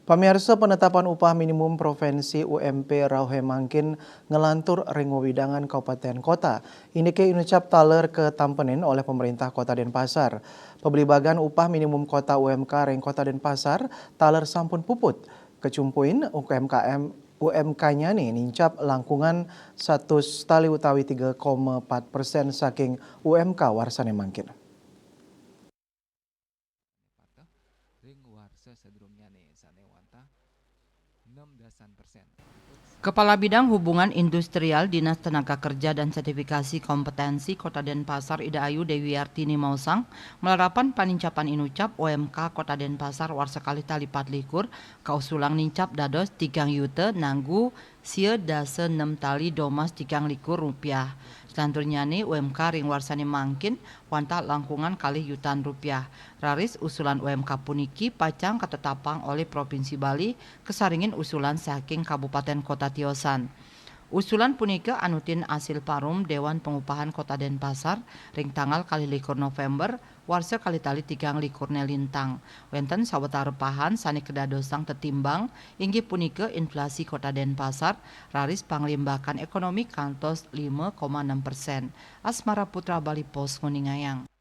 Pamirsa, penetapan upah minimum provinsi UMP Rauhe Mangkin ngelantur Ringwewidangan Kabupaten Kota. Ini ke inucap taler ke Tampenin oleh pemerintah Kota Denpasar. Pembeli bagan upah minimum kota UMK Ring Kota Denpasar taler sampun puput. Kecumpuin UMK-nya nih nincap langkungan 1,3,4% saking UMK warsane Mangkin. Ring warsa sedurungnya nih sanewanta 16%. Kepala Bidang Hubungan Industrial Dinas Tenaga Kerja dan Sertifikasi Kompetensi Kota Denpasar Ida Ayu Dewiartini Mausang melarapan panincapan inucap UMK Kota Denpasar warsekali talipat likur kausulang nincap dados 3 yute nanggu sia dase 6 tali domas 3 likur rupiah. Selanturnya nih UMK ring warsani mangkin wanta langkungan kali jutaan rupiah. Raris usulan UMK puniki pacang ketetapang oleh Provinsi Bali kesaringin usulan saking Kabupaten Kota Tiosan. Usulan punika anutin asil parum Dewan Pengupahan Kota Denpasar ring tanggal kali likur November warsa kali tali 3 likur lintang. Wenten sawetara pahan sani kedadosang tetimbang inggih punika inflasi Kota Denpasar raris panglimbakan ekonomi kantos 5,6%. Asmara Putra Bali Pos Nguningayang.